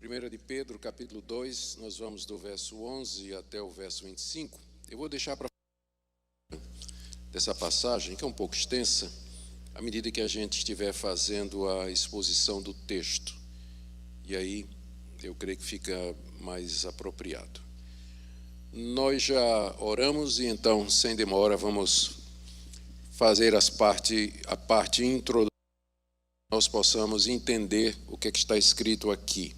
1 de Pedro, capítulo 2, nós vamos do verso 11 até o verso 25. Eu vou deixar para dessa passagem, que é um pouco extensa, à medida que a gente estiver fazendo a exposição do texto. E aí, eu creio que fica mais apropriado. Nós já oramos e então, sem demora, vamos fazer a parte introdutória, nós possamos entender o que está escrito aqui.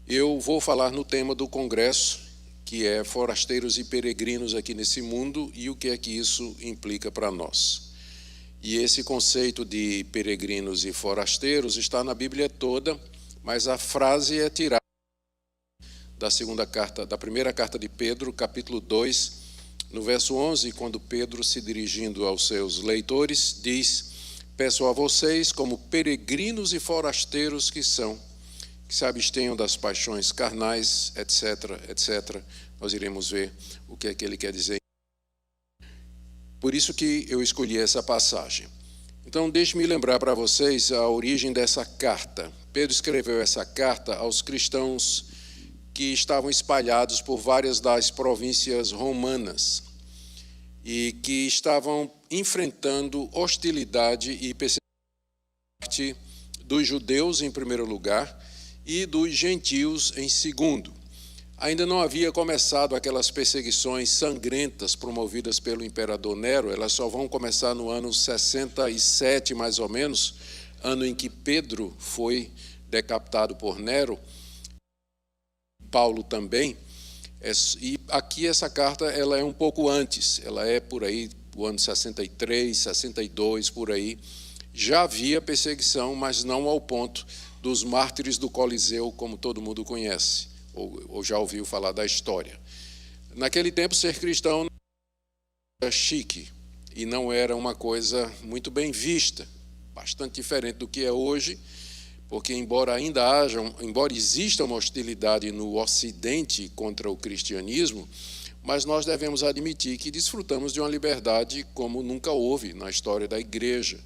Eu vou falar no tema do congresso, que é forasteiros e peregrinos aqui nesse mundo, e o que é que isso implica para nós. E esse conceito de peregrinos e forasteiros está na Bíblia toda, mas a frase é tirada da primeira carta de Pedro, capítulo 2, no verso 11, quando Pedro, se dirigindo aos seus leitores, diz: peço a vocês, como peregrinos e forasteiros que são, que se abstenham das paixões carnais, etc., etc. Nós iremos ver o que é que ele quer dizer. Por isso que eu escolhi essa passagem. Então, deixe-me lembrar para vocês a origem dessa carta. Pedro escreveu essa carta aos cristãos que estavam espalhados por várias das províncias romanas e que estavam enfrentando hostilidade e perseguição dos judeus, em primeiro lugar, e dos gentios em segundo. Ainda não havia começado aquelas perseguições sangrentas promovidas pelo imperador Nero, elas só vão começar no ano 67, mais ou menos, ano em que Pedro foi decapitado por Nero, Paulo também. E aqui essa carta ela é um pouco antes, ela é por aí, o ano 63, 62, por aí. Já havia perseguição, mas não ao ponto dos mártires do Coliseu, como todo mundo conhece, ou já ouviu falar da história. Naquele tempo, ser cristão não era chique e não era uma coisa muito bem vista, bastante diferente do que é hoje, porque embora exista uma hostilidade no Ocidente contra o cristianismo, mas nós devemos admitir que desfrutamos de uma liberdade como nunca houve na história da igreja,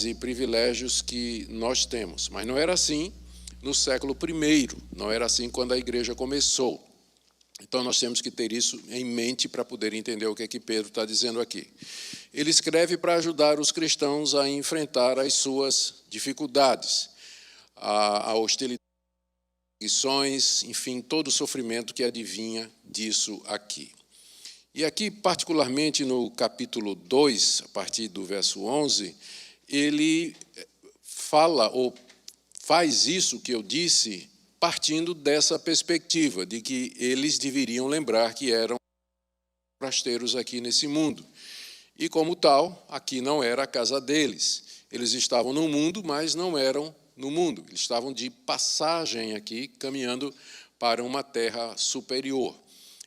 e privilégios que nós temos. Mas não era assim no século I, não era assim quando a igreja começou. Então nós temos que ter isso em mente para poder entender o que é que Pedro está dizendo aqui. Ele escreve para ajudar os cristãos a enfrentar as suas dificuldades, a hostilidade, enfim, todo o sofrimento que adivinha disso aqui. E aqui, particularmente no capítulo 2, a partir do verso 11, ele fala ou faz isso que eu disse partindo dessa perspectiva de que eles deveriam lembrar que eram forasteiros aqui nesse mundo. E como tal, aqui não era a casa deles. Eles estavam no mundo, mas não eram no mundo. Eles estavam de passagem aqui, caminhando para uma terra superior.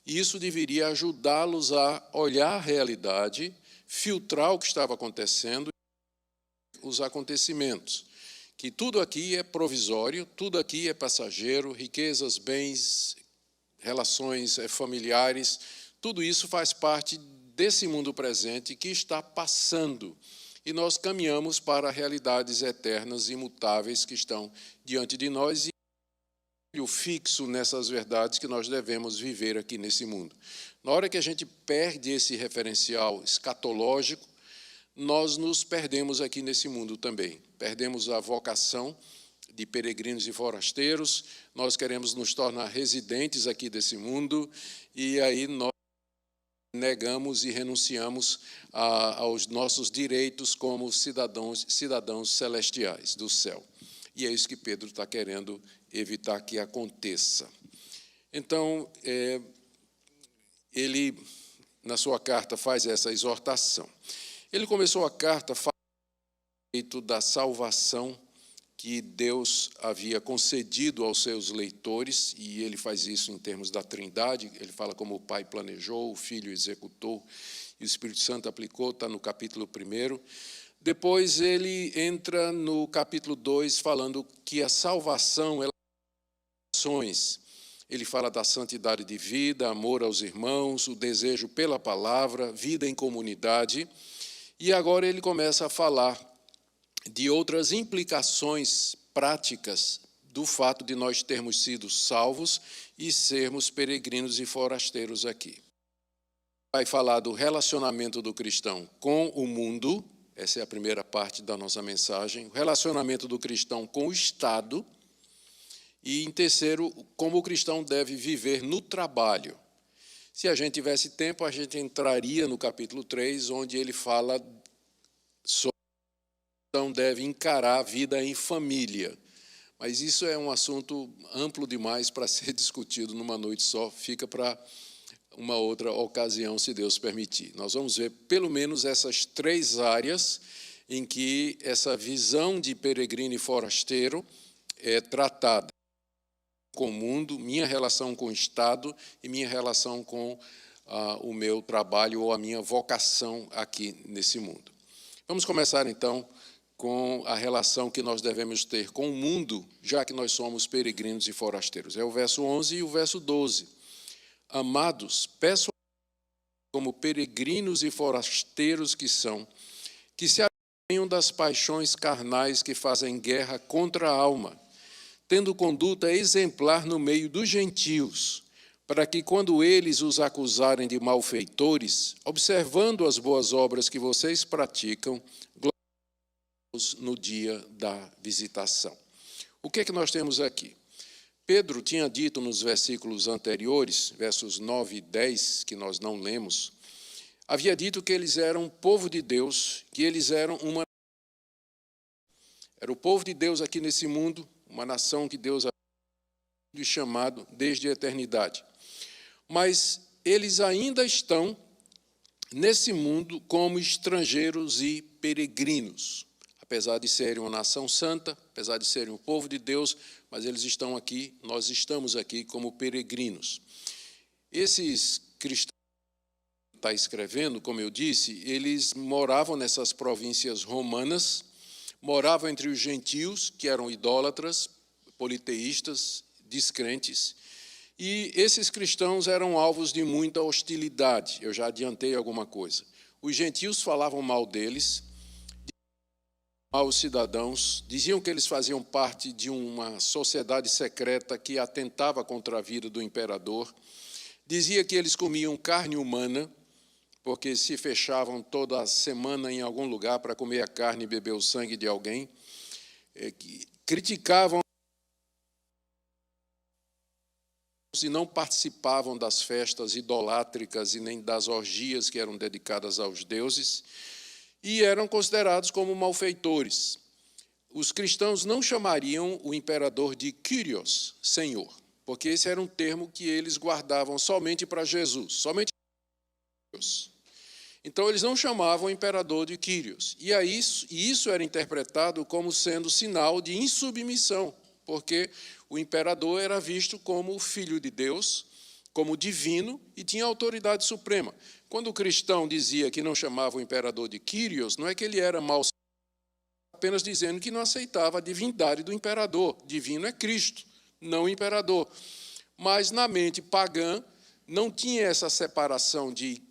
E isso deveria ajudá-los a olhar a realidade, filtrar o que estava acontecendo, os acontecimentos, que tudo aqui é provisório, tudo aqui é passageiro, riquezas, bens, relações familiares, tudo isso faz parte desse mundo presente que está passando, e nós caminhamos para realidades eternas, imutáveis, que estão diante de nós, e o fixo nessas verdades que nós devemos viver aqui nesse mundo. Na hora que a gente perde esse referencial escatológico, nós nos perdemos aqui nesse mundo também. Perdemos a vocação de peregrinos e forasteiros, nós queremos nos tornar residentes aqui desse mundo, e aí nós negamos e renunciamos aos nossos direitos como cidadãos celestiais do céu. E é isso que Pedro está querendo evitar que aconteça. Então, ele, na sua carta, faz essa exortação. Ele começou a carta falando a respeito da salvação que Deus havia concedido aos seus leitores, e ele faz isso em termos da Trindade. Ele fala como o Pai planejou, o Filho executou e o Espírito Santo aplicou, está no capítulo 1. Depois ele entra no capítulo 2, falando que a salvação ela tem ações. Ele fala da santidade de vida, amor aos irmãos, o desejo pela palavra, vida em comunidade. E agora ele começa a falar de outras implicações práticas do fato de nós termos sido salvos e sermos peregrinos e forasteiros aqui. Vai falar do relacionamento do cristão com o mundo, essa é a primeira parte da nossa mensagem, o relacionamento do cristão com o Estado, e, em terceiro, como o cristão deve viver no trabalho. Se a gente tivesse tempo, a gente entraria no capítulo 3, onde ele fala sobre que o cristão deve encarar a vida em família. Mas isso é um assunto amplo demais para ser discutido numa noite só, fica para uma outra ocasião, se Deus permitir. Nós vamos ver pelo menos essas 3 áreas em que essa visão de peregrino e forasteiro é tratada. Com o mundo, minha relação com o Estado e minha relação com o meu trabalho ou a minha vocação aqui nesse mundo. Vamos começar, então, com a relação que nós devemos ter com o mundo, já que nós somos peregrinos e forasteiros. É o verso 11 e o verso 12. Amados, peço como peregrinos e forasteiros que são, que se abstenham das paixões carnais que fazem guerra contra a alma, tendo conduta exemplar no meio dos gentios, para que, quando eles os acusarem de malfeitores, observando as boas obras que vocês praticam, glorifiquem-nos no dia da visitação. O que é que nós temos aqui? Pedro tinha dito nos versículos anteriores, versos 9 e 10, que nós não lemos, havia dito que eles eram um povo de Deus, que eles eram uma... Era o povo de Deus aqui nesse mundo, uma nação que Deus havia chamado desde a eternidade. Mas eles ainda estão nesse mundo como estrangeiros e peregrinos. Apesar de serem uma nação santa, apesar de serem o povo de Deus, mas eles estão aqui, nós estamos aqui como peregrinos. Esses cristãos que está escrevendo, como eu disse, eles moravam nessas províncias romanas, moravam entre os gentios, que eram idólatras, politeístas, descrentes, e esses cristãos eram alvos de muita hostilidade. Eu já adiantei alguma coisa. Os gentios falavam mal deles, aos cidadãos, diziam que eles faziam parte de uma sociedade secreta que atentava contra a vida do imperador, dizia que eles comiam carne humana, porque se fechavam toda semana em algum lugar para comer a carne e beber o sangue de alguém, criticavam e não participavam das festas idolátricas e nem das orgias que eram dedicadas aos deuses, e eram considerados como malfeitores. Os cristãos não chamariam o imperador de Kyrios, Senhor, porque esse era um termo que eles guardavam somente para Jesus, somente para Deus. Então, eles não chamavam o imperador de Kyrios. E isso era interpretado como sendo sinal de insubmissão, porque o imperador era visto como o filho de Deus, como divino, e tinha autoridade suprema. Quando o cristão dizia que não chamava o imperador de Kyrios, não é que ele era mau, apenas dizendo que não aceitava a divindade do imperador. Divino é Cristo, não o imperador. Mas na mente pagã não tinha essa separação de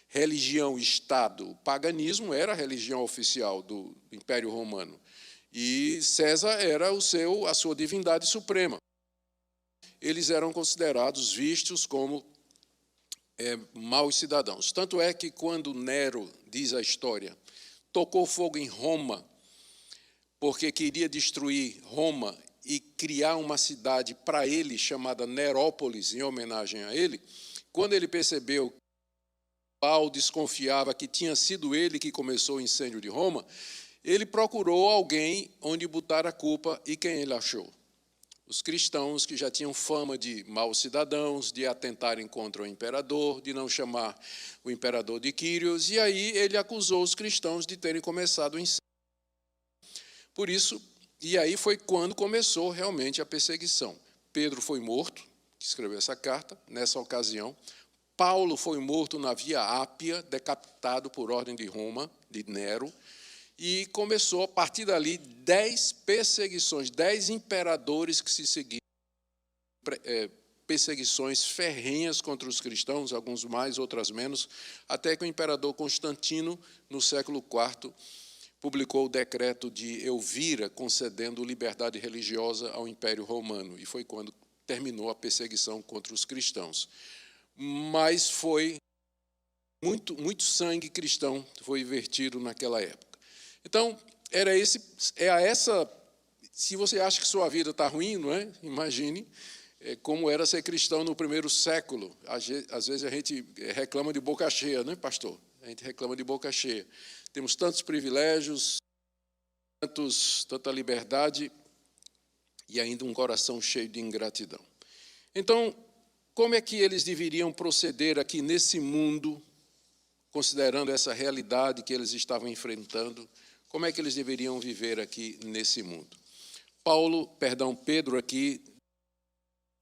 religião e Estado. O paganismo era a religião oficial do Império Romano. E César era a sua divindade suprema. Eles eram considerados, vistos como maus cidadãos. Tanto é que quando Nero, diz a história, tocou fogo em Roma, porque queria destruir Roma e criar uma cidade para ele, chamada Nerópolis, em homenagem a ele, quando ele percebeu que Paulo desconfiava que tinha sido ele que começou o incêndio de Roma, ele procurou alguém onde botar a culpa, e quem ele achou? Os cristãos que já tinham fama de maus cidadãos, de atentarem contra o imperador, de não chamar o imperador de Kyrios, e aí ele acusou os cristãos de terem começado o incêndio. Por isso, e aí foi quando começou realmente a perseguição. Pedro foi morto, que escreveu essa carta, nessa ocasião. Paulo foi morto na Via Ápia, decapitado por ordem de Roma, de Nero, e começou, a partir dali, 10 perseguições, 10 imperadores que se seguiram, perseguições ferrenhas contra os cristãos, alguns mais, outras menos, até que o imperador Constantino, no século IV, publicou o decreto de Elvira, concedendo liberdade religiosa ao Império Romano, e foi quando terminou a perseguição contra os cristãos. Mas foi muito sangue cristão foi vertido naquela época. Então, se você acha que sua vida está ruim, não é? Imagine como era ser cristão no primeiro século. Às vezes a gente reclama de boca cheia, não é, pastor? A gente reclama de boca cheia. Temos tantos privilégios, tanta liberdade e ainda um coração cheio de ingratidão. Então, como é que eles deveriam proceder aqui nesse mundo, considerando essa realidade que eles estavam enfrentando? Como é que eles deveriam viver aqui nesse mundo? Pedro aqui,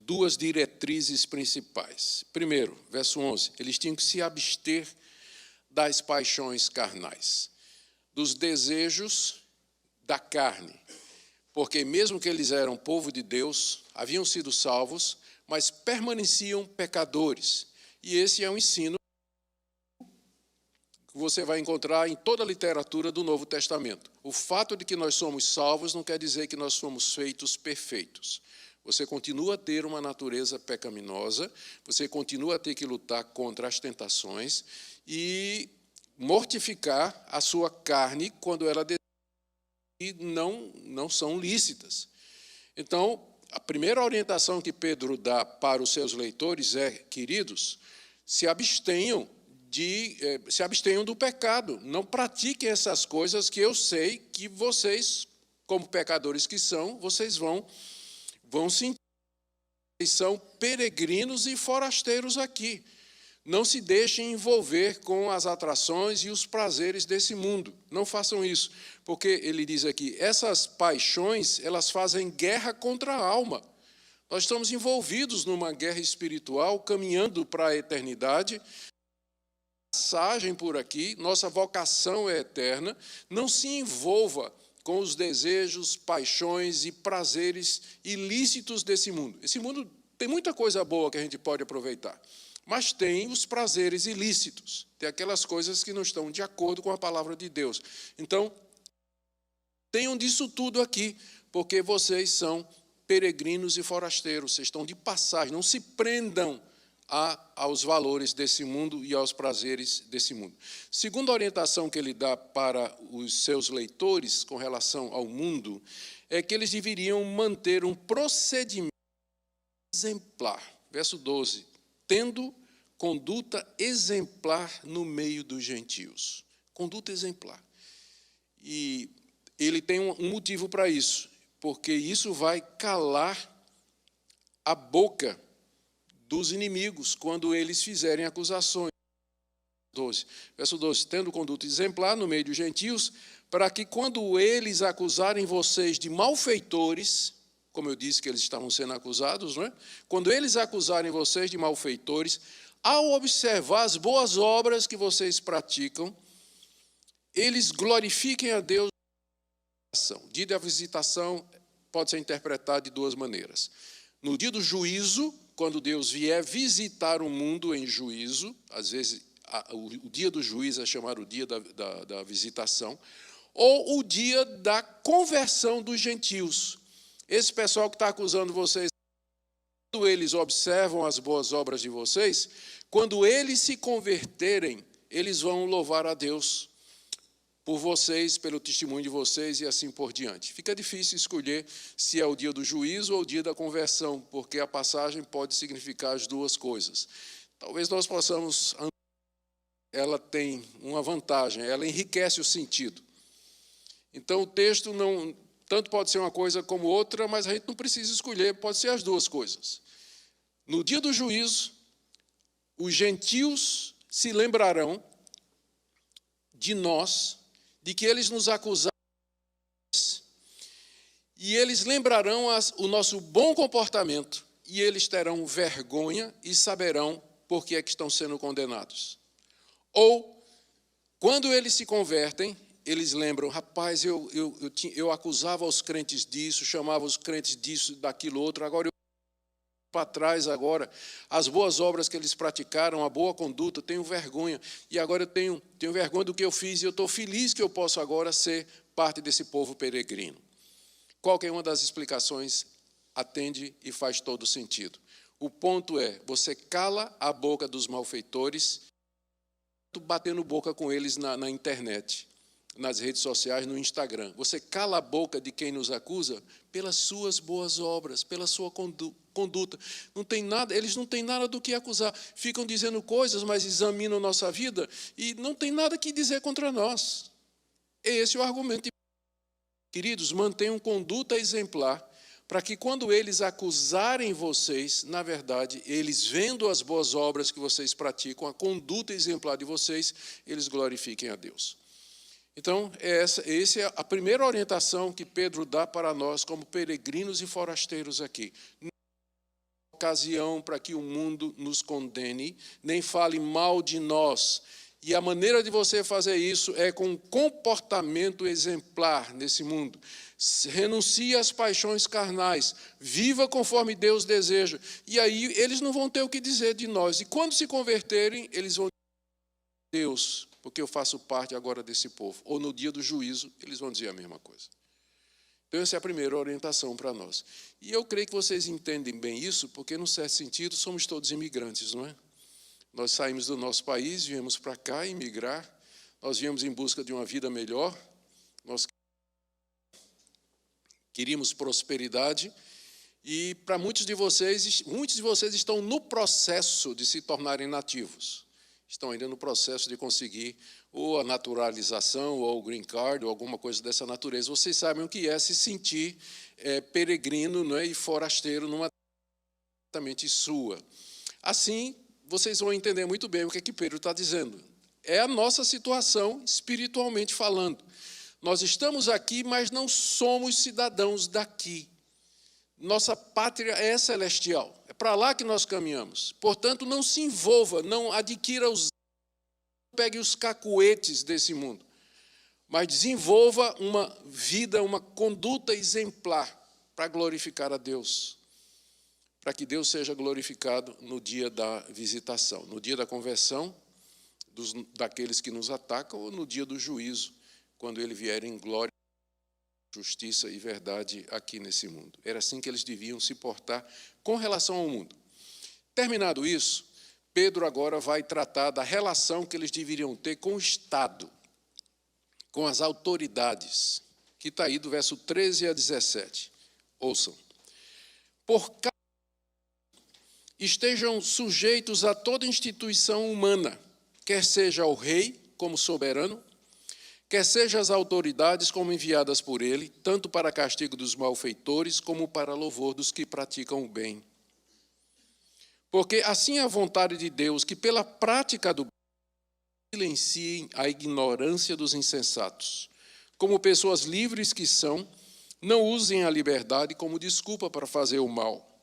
duas diretrizes principais. Primeiro, verso 11, eles tinham que se abster das paixões carnais, dos desejos da carne, porque mesmo que eles eram povo de Deus, haviam sido salvos, mas permaneciam pecadores. E esse é um ensino que você vai encontrar em toda a literatura do Novo Testamento. O fato de que nós somos salvos não quer dizer que nós somos feitos perfeitos. Você continua a ter uma natureza pecaminosa, você continua a ter que lutar contra as tentações e mortificar a sua carne quando ela não são lícitas. Então, a primeira orientação que Pedro dá para os seus leitores é, queridos, se abstenham do pecado, não pratiquem essas coisas que eu sei que vocês, como pecadores que são, vocês vão sentir. Vocês são peregrinos e forasteiros aqui. Não se deixem envolver com as atrações e os prazeres desse mundo. Não façam isso, porque ele diz aqui, essas paixões, elas fazem guerra contra a alma. Nós estamos envolvidos numa guerra espiritual, caminhando para a eternidade. Passagem por aqui, nossa vocação é eterna. Não se envolva com os desejos, paixões e prazeres ilícitos desse mundo. Esse mundo tem muita coisa boa que a gente pode aproveitar, mas tem os prazeres ilícitos, tem aquelas coisas que não estão de acordo com a palavra de Deus. Então, tenham disso tudo aqui, porque vocês são peregrinos e forasteiros, vocês estão de passagem, não se prendam aos valores desse mundo e aos prazeres desse mundo. Segunda orientação que ele dá para os seus leitores com relação ao mundo é que eles deveriam manter um procedimento exemplar. Verso 12, tendo conduta exemplar no meio dos gentios. Conduta exemplar. E ele tem um motivo para isso, porque isso vai calar a boca dos inimigos quando eles fizerem acusações. Verso 12, tendo conduta exemplar no meio dos gentios, para que quando eles acusarem vocês de malfeitores, como eu disse que eles estavam sendo acusados, não é? Quando eles acusarem vocês de malfeitores, ao observar as boas obras que vocês praticam, eles glorifiquem a Deus. O dia da visitação pode ser interpretado de duas maneiras. No dia do juízo, quando Deus vier visitar o mundo em juízo, às vezes o dia do juízo é chamado o dia da visitação, ou o dia da conversão dos gentios. Esse pessoal que está acusando vocês, quando eles observam as boas obras de vocês, quando eles se converterem, eles vão louvar a Deus por vocês, pelo testemunho de vocês e assim por diante. Fica difícil escolher se é o dia do juízo ou o dia da conversão, porque a passagem pode significar as duas coisas. Talvez nós possamos... Ela tem uma vantagem, ela enriquece o sentido. Então, o texto não... Tanto pode ser uma coisa como outra, mas a gente não precisa escolher, pode ser as duas coisas. No dia do juízo, os gentios se lembrarão de nós, de que eles nos acusaram, e eles lembrarão o nosso bom comportamento, e eles terão vergonha e saberão por que é que estão sendo condenados. Ou, quando eles se convertem, eles lembram, rapaz, eu acusava os crentes disso, chamava os crentes disso, daquilo outro, agora eu para trás agora, as boas obras que eles praticaram, a boa conduta, tenho vergonha, e agora eu tenho vergonha do que eu fiz, e eu estou feliz que eu posso agora ser parte desse povo peregrino. Qualquer uma das explicações atende e faz todo sentido. O ponto é, você cala a boca dos malfeitores, batendo boca com eles na internet, nas redes sociais, no Instagram. Você cala a boca de quem nos acusa pelas suas boas obras, pela sua conduta. Não tem nada, eles não têm nada do que acusar. Ficam dizendo coisas, mas examinam nossa vida e não tem nada que dizer contra nós. Esse é o argumento. Queridos, mantenham conduta exemplar, para que quando eles acusarem vocês, na verdade, eles vendo as boas obras que vocês praticam, a conduta exemplar de vocês, eles glorifiquem a Deus. Então, essa é a primeira orientação que Pedro dá para nós como peregrinos e forasteiros aqui. Não é ocasião para que o mundo nos condene, nem fale mal de nós. E a maneira de você fazer isso é com um comportamento exemplar nesse mundo. Renuncie às paixões carnais, viva conforme Deus deseja. E aí eles não vão ter o que dizer de nós. E quando se converterem, eles vão dizer, Deus, porque eu faço parte agora desse povo. Ou no dia do juízo, eles vão dizer a mesma coisa. Então, essa é a primeira orientação para nós. E eu creio que vocês entendem bem isso, porque, num certo sentido, somos todos imigrantes, não é? Nós saímos do nosso país, viemos para cá imigrar, nós viemos em busca de uma vida melhor, nós queríamos prosperidade, e para muitos de vocês estão no processo de se tornarem nativos. Estão ainda no processo de conseguir ou a naturalização, ou o green card, ou alguma coisa dessa natureza. Vocês sabem o que é se sentir peregrino, não é, e forasteiro numa terra exatamente sua. Assim, vocês vão entender muito bem o que Pedro está dizendo. É a nossa situação, espiritualmente falando. Nós estamos aqui, mas não somos cidadãos daqui. Nossa pátria é celestial. É para lá que nós caminhamos. Portanto, não se envolva, não adquira pegue os cacuetes desse mundo, mas desenvolva uma vida, uma conduta exemplar para glorificar a Deus, para que Deus seja glorificado no dia da visitação, no dia da conversão daqueles que nos atacam ou no dia do juízo, quando ele vier em glória, justiça e verdade aqui nesse mundo. Era assim que eles deviam se portar com relação ao mundo. Terminado isso, Pedro agora vai tratar da relação que eles deveriam ter com o Estado, com as autoridades, que está aí do verso 13 a 17. Ouçam. Estejam sujeitos a toda instituição humana, quer seja o rei como soberano, quer seja as autoridades como enviadas por ele, tanto para castigo dos malfeitores como para louvor dos que praticam o bem. Porque assim é a vontade de Deus, que pela prática do bem silenciem a ignorância dos insensatos. Como pessoas livres que são, não usem a liberdade como desculpa para fazer o mal.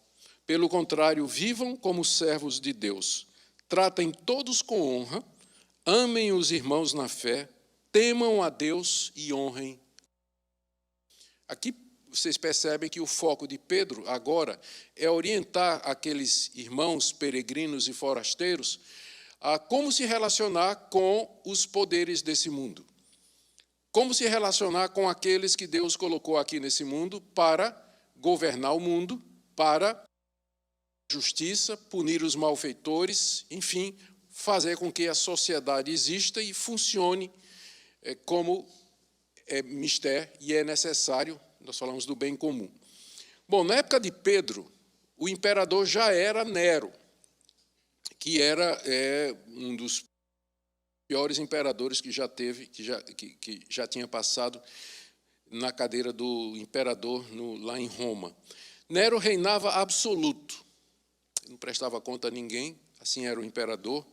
Pelo contrário, vivam como servos de Deus. Tratem todos com honra, amem os irmãos na fé, temam a Deus e honrem. Aqui vocês percebem que o foco de Pedro agora é orientar aqueles irmãos peregrinos e forasteiros a como se relacionar com os poderes desse mundo. Como se relacionar com aqueles que Deus colocou aqui nesse mundo para governar o mundo, para justiça, punir os malfeitores, enfim, fazer com que a sociedade exista e funcione como é mister e é necessário. Nós falamos do bem comum. Bom, na época de Pedro, o imperador já era Nero, que era um dos piores imperadores que já teve, que já tinha passado na cadeira do imperador lá em Roma. Nero reinava absoluto, não prestava conta a ninguém, assim era o imperador,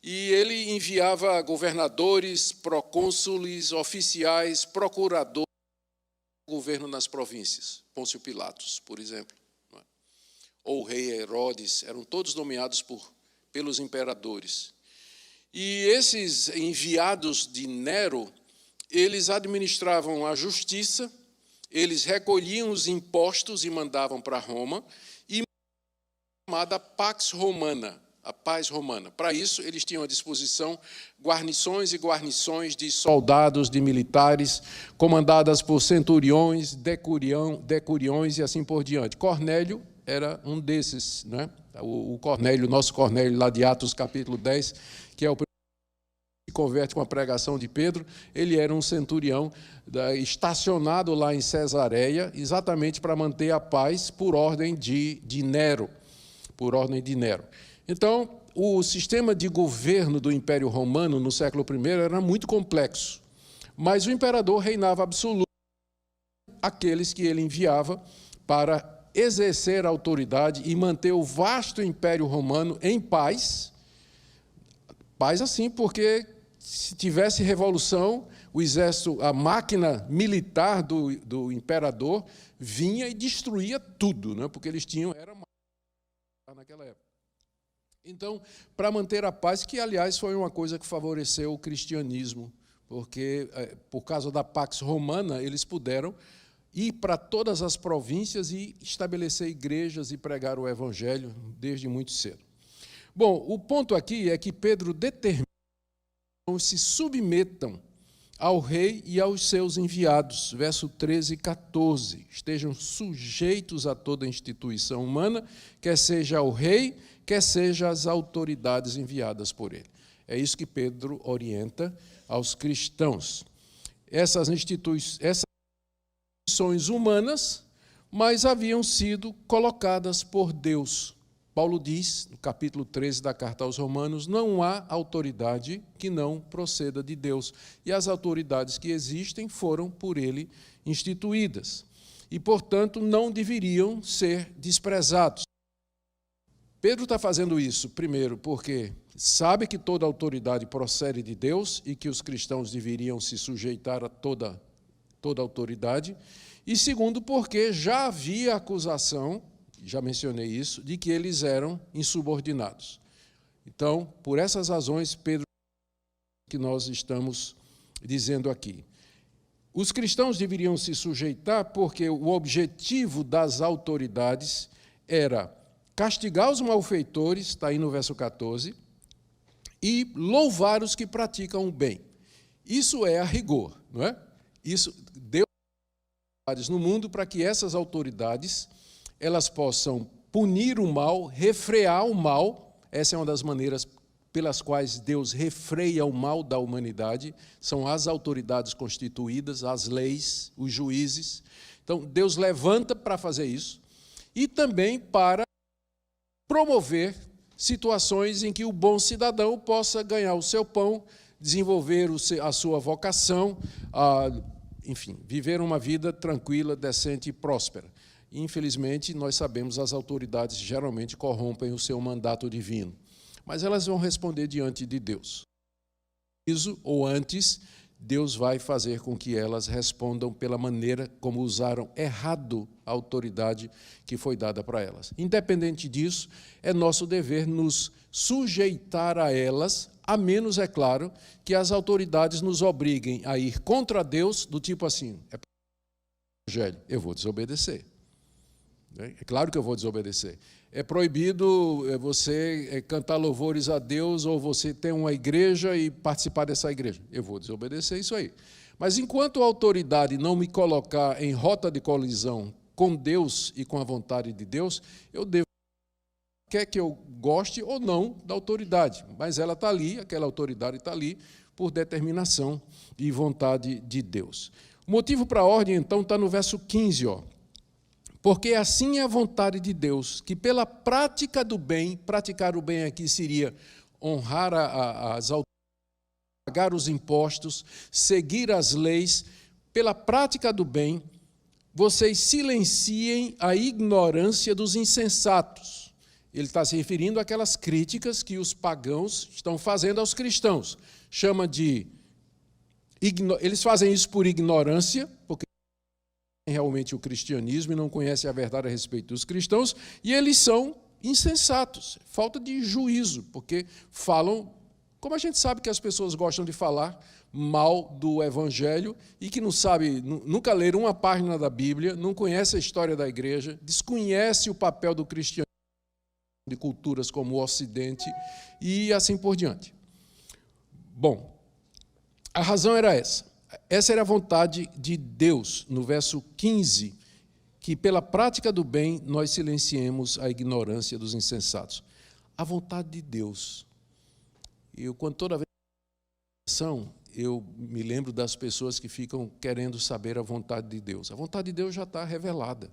e ele enviava governadores, procônsules, oficiais, procuradores, governo nas províncias, Pôncio Pilatos, por exemplo, ou o rei Herodes, eram todos nomeados pelos imperadores. E esses enviados de Nero, eles administravam a justiça, eles recolhiam os impostos e mandavam para Roma, e chamada Pax Romana, a paz romana. Para isso, eles tinham à disposição guarnições e guarnições de soldados, de militares, comandadas por centuriões, decuriões e assim por diante. Cornélio era um desses, né? O Cornélio, nosso Cornélio, lá de Atos, capítulo 10, que é o primeiro que se converte com a pregação de Pedro. Ele era um centurião estacionado lá em Cesareia, exatamente para manter a paz por ordem de Nero. Por ordem de Nero. Então, o sistema de governo do Império Romano no século I era muito complexo, mas o imperador reinava absoluto aqueles que ele enviava para exercer a autoridade e manter o vasto Império Romano em paz. Paz assim, porque se tivesse revolução, o exército, a máquina militar do imperador vinha e destruía tudo, né? Porque eles tinham, era naquela época. Então, para manter a paz, que, aliás, foi uma coisa que favoreceu o cristianismo, porque, por causa da Pax Romana, eles puderam ir para todas as províncias e estabelecer igrejas e pregar o evangelho desde muito cedo. Bom, o ponto aqui é que Pedro determina que se submetam ao rei e aos seus enviados, verso 13 e 14. Estejam sujeitos a toda instituição humana, quer seja ao rei, quer seja às autoridades enviadas por ele. É isso que Pedro orienta aos cristãos. Essas instituições humanas, mas haviam sido colocadas por Deus. Paulo diz, no capítulo 13 da carta aos Romanos, não há autoridade que não proceda de Deus. E as autoridades que existem foram por ele instituídas. E, portanto, não deveriam ser desprezados. Pedro está fazendo isso, primeiro, porque sabe que toda autoridade procede de Deus e que os cristãos deveriam se sujeitar a toda autoridade. E, segundo, porque já havia acusação, já mencionei isso, de que eles eram insubordinados. Então, por essas razões, Pedro, que nós estamos dizendo aqui. Os cristãos deveriam se sujeitar porque o objetivo das autoridades era castigar os malfeitores, está aí no verso 14, e louvar os que praticam o bem. Isso é a rigor, não é? Isso deu autoridades no mundo para que essas autoridades elas possam punir o mal, refrear o mal. Essa é uma das maneiras pelas quais Deus refreia o mal da humanidade, são as autoridades constituídas, as leis, os juízes. Então, Deus levanta para fazer isso, e também para promover situações em que o bom cidadão possa ganhar o seu pão, desenvolver a sua vocação, enfim, viver uma vida tranquila, decente e próspera. Infelizmente, nós sabemos, as autoridades geralmente corrompem o seu mandato divino, mas elas vão responder diante de Deus. Ou antes, Deus vai fazer com que elas respondam pela maneira como usaram errado a autoridade que foi dada para elas. Independente disso, é nosso dever nos sujeitar a elas, a menos, é claro, que as autoridades nos obriguem a ir contra Deus, do tipo assim, eu vou desobedecer. É claro que eu vou desobedecer. É proibido você cantar louvores a Deus ou você ter uma igreja e participar dessa igreja. Eu vou desobedecer isso aí. Mas enquanto a autoridade não me colocar em rota de colisão com Deus e com a vontade de Deus, eu devo, quer que eu goste ou não da autoridade, mas ela está ali, aquela autoridade está ali por determinação e vontade de Deus. O motivo para a ordem, então, está no verso 15, ó. Porque assim é a vontade de Deus, que pela prática do bem, praticar o bem aqui seria honrar as autoridades, pagar os impostos, seguir as leis, pela prática do bem, vocês silenciem a ignorância dos insensatos. Ele está se referindo àquelas críticas que os pagãos estão fazendo aos cristãos. Chama de... Eles fazem isso por ignorância, porque realmente o cristianismo e não conhecem a verdade a respeito dos cristãos, e eles são insensatos, falta de juízo, porque falam, como a gente sabe que as pessoas gostam de falar mal do evangelho e que não sabe, nunca leram uma página da Bíblia, não conhece a história da igreja, desconhece o papel do cristianismo de culturas como o Ocidente e assim por diante. Bom, a razão era essa. Essa era a vontade de Deus, no verso 15, que pela prática do bem nós silenciemos a ignorância dos insensatos. A vontade de Deus. Quando toda vez eu me lembro das pessoas que ficam querendo saber a vontade de Deus. A vontade de Deus já está revelada.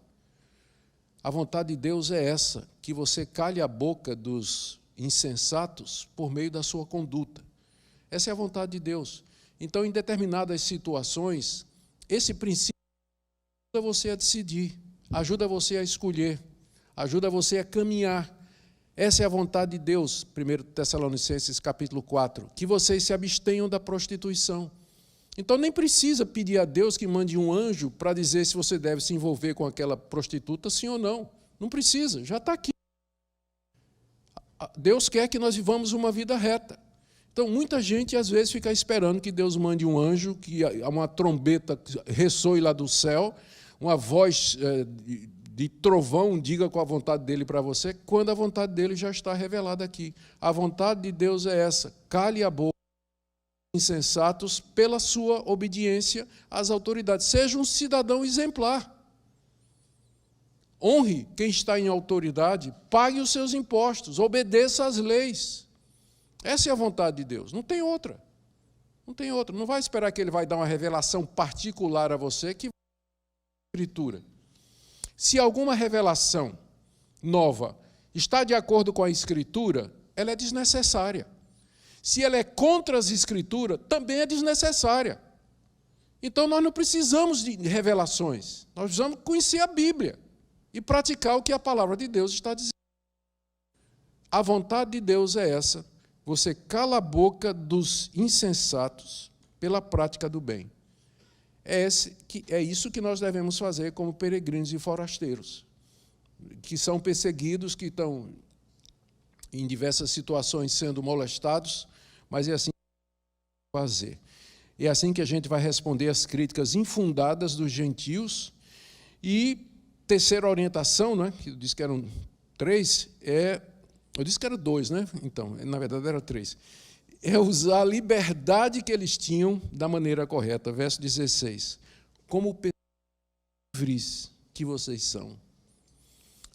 A vontade de Deus é essa, que você cale a boca dos insensatos por meio da sua conduta. Essa é a vontade de Deus. Então, em determinadas situações, esse princípio ajuda você a decidir, ajuda você a escolher, ajuda você a caminhar. Essa é a vontade de Deus, 1 Tessalonicenses capítulo 4, que vocês se abstenham da prostituição. Então, nem precisa pedir a Deus que mande um anjo para dizer se você deve se envolver com aquela prostituta, sim ou não. Não precisa, já está aqui. Deus quer que nós vivamos uma vida reta. Então, muita gente, às vezes, fica esperando que Deus mande um anjo, que uma trombeta ressoe lá do céu, uma voz de trovão diga qual a vontade dele para você, quando a vontade dele já está revelada aqui. A vontade de Deus é essa: cale a boca dos insensatos pela sua obediência às autoridades. Seja um cidadão exemplar. Honre quem está em autoridade, pague os seus impostos, obedeça às leis. Essa é a vontade de Deus, não tem outra. Não tem outra. Não vai esperar que ele vai dar uma revelação particular a você que Escritura. Se alguma revelação nova está de acordo com a Escritura, ela é desnecessária. Se ela é contra as Escrituras, também é desnecessária. Então, nós não precisamos de revelações. Nós precisamos conhecer a Bíblia e praticar o que a palavra de Deus está dizendo. A vontade de Deus é essa: você cala a boca dos insensatos pela prática do bem. É isso que nós devemos fazer como peregrinos e forasteiros, que são perseguidos, que estão em diversas situações sendo molestados, mas é assim que fazer. É assim que a gente vai responder às críticas infundadas dos gentios. E terceira orientação, né, que eu disse que eram 3, eu disse que eram 2, né? Então, na verdade, eram 3. É usar a liberdade que eles tinham da maneira correta. Verso 16. Como pessoas livres que vocês são,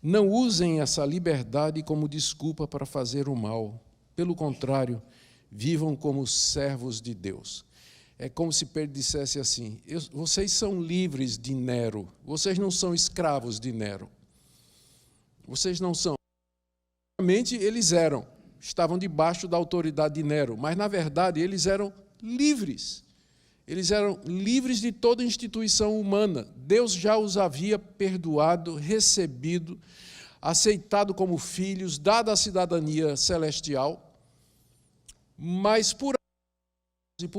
não usem essa liberdade como desculpa para fazer o mal. Pelo contrário, vivam como servos de Deus. É como se Pedro dissesse assim: vocês são livres de Nero, vocês não são escravos de Nero. Vocês não são. Realmente eles estavam debaixo da autoridade de Nero, mas na verdade eles eram livres. Eles eram livres de toda instituição humana. Deus já os havia perdoado, recebido, aceitado como filhos, dado a cidadania celestial, mas por